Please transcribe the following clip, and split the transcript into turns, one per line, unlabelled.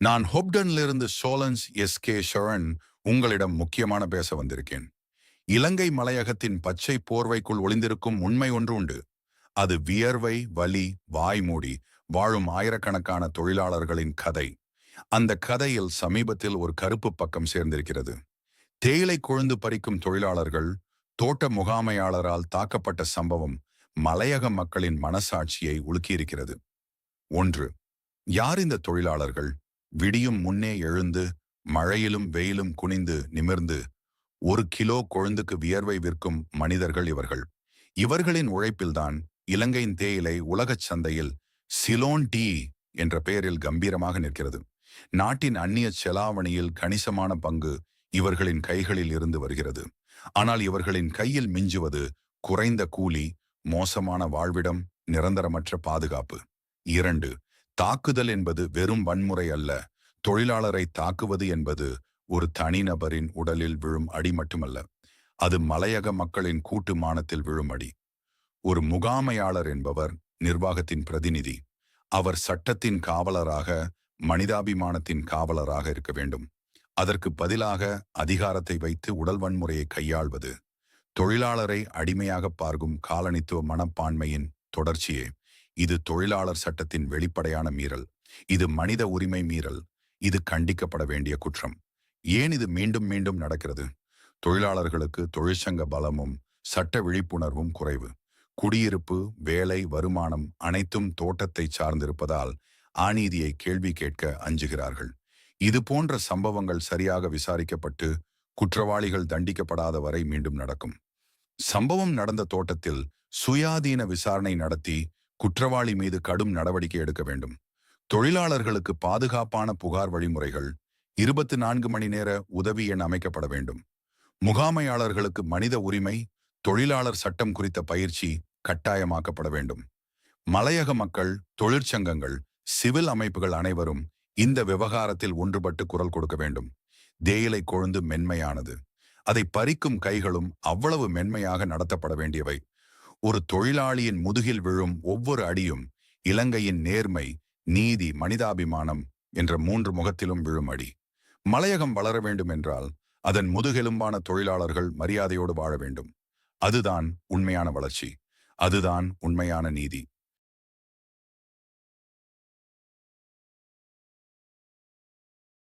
நான் ஹொப்டனிலிருந்து சோலன்ஸ் கே ஷரன் உங்களிடம் முக்கியமான பேச வந்திருக்கேன். இலங்கை மலையகத்தின் பச்சை போர்வைக்குள் ஒளிந்திருக்கும் உண்மை ஒன்று உண்டு. அது வியர்வை, வலி, வாய்மூடி வாழும் ஆயிரக்கணக்கான தொழிலாளர்களின் கதை. அந்த கதையில் சமீபத்தில் ஒரு கருப்பு பக்கம் சேர்ந்திருக்கிறது. தேயிலை கொழுந்து பறிக்கும் தொழிலாளர்கள் தோட்ட முகாமையாளரால் தாக்கப்பட்ட சம்பவம் மலையக மக்களின் மனசாட்சியை உலுக்கியிருக்கிறது. 1. யார் இந்த தொழிலாளர்கள்? விடியும் முன்னே எழுந்து மழையிலும் வெயிலும் குனிந்து நிமிர்ந்து 1 கிலோ கொழுந்துக்கு வியர்வை விற்கும் மனிதர்கள் இவர்கள். இவர்களின் உழைப்பில்தான் இலங்கையின் தேயிலை உலகச் சந்தையில் சிலோன் டீ என்ற பெயரில் கம்பீரமாக நிற்கிறது. நாட்டின் அந்நிய செலாவணியில் கணிசமான பங்கு இவர்களின் கைகளில் இருந்து வருகிறது. ஆனால் இவர்களின் கையில் மிஞ்சுவது குறைந்த கூலி, மோசமான வாழ்விடம், நிரந்தரமற்ற பாதுகாப்பு. 2. தாக்குதல் என்பது வெறும் வன்முறை அல்ல. தொழிலாளரை தாக்குவது என்பது ஒரு தனிநபரின் உடலில் விழும் அடி மட்டுமல்ல. அது மலையக மக்களின் கூட்டு மானத்தில் விழும் அடி. ஒரு முகாமையாளர் என்பவர் நிர்வாகத்தின் பிரதிநிதி. அவர் சட்டத்தின் காவலராக, மனிதாபிமானத்தின் காவலராக இருக்க வேண்டும். அதற்கு பதிலாக அதிகாரத்தை வைத்து உடல் வன்முறையை கையாள்வது தொழிலாளரை அடிமையாக பார்க்கும் காலனித்துவ மனப்பான்மையின் தொடர்ச்சியே. இது தொழிலாளர் சட்டத்தின் வெளிப்படையான மீறல். இது மனித உரிமை மீறல். இது கண்டிக்கப்பட வேண்டிய குற்றம். ஏன் இது மீண்டும் மீண்டும் நடக்கிறது? தொழிலாளர்களுக்கு தொழிற்சங்க பலமும் சட்ட விழிப்புணர்வும் குறைவு. குடியிருப்பு, வேலை, வருமானம் அனைத்தும் தோட்டத்தை சார்ந்திருப்பதால் அநீதியை கேள்வி கேட்க அஞ்சுகிறார்கள். இது போன்ற சம்பவங்கள் சரியாக விசாரிக்கப்பட்டு குற்றவாளிகள் தண்டிக்கப்படாத வரை மீண்டும் நடக்கும். சம்பவம் நடந்த தோட்டத்தில் சுயாதீன விசாரணை நடத்தி குற்றவாளி மீது கடும் நடவடிக்கை எடுக்க வேண்டும். தொழிலாளர்களுக்கு பாதுகாப்பான புகார் வழிமுறைகள், 24 மணி நேர உதவி எண் அமைக்கப்பட வேண்டும். முகாமையாளர்களுக்கு மனித உரிமை, தொழிலாளர் சட்டம் குறித்த பயிற்சி கட்டாயமாக்கப்பட வேண்டும். மலையக மக்கள், தொழிற்சங்கங்கள், சிவில் அமைப்புகள் அனைவரும் இந்த விவகாரத்தில் ஒன்றுபட்டு குரல் கொடுக்க வேண்டும். தேயிலை கொழுந்து மென்மையானது. அதை பறிக்கும் கைகளும் அவ்வளவு மென்மையாக நடத்தப்பட வேண்டியவை. ஒரு தொழிலாளியின் முதுகில் விழும் ஒவ்வொரு அடியும் இலங்கையின் நேர்மை, நீதி, மனிதாபிமானம் என்ற 3 முகத்திலும் விழும் அடி. மலையகம் வளர வேண்டும் என்றால் அதன் முதுகெலும்பான தொழிலாளர்கள் மரியாதையோடு வாழ வேண்டும். அதுதான் உண்மையான வளர்ச்சி. அதுதான் உண்மையான நீதி.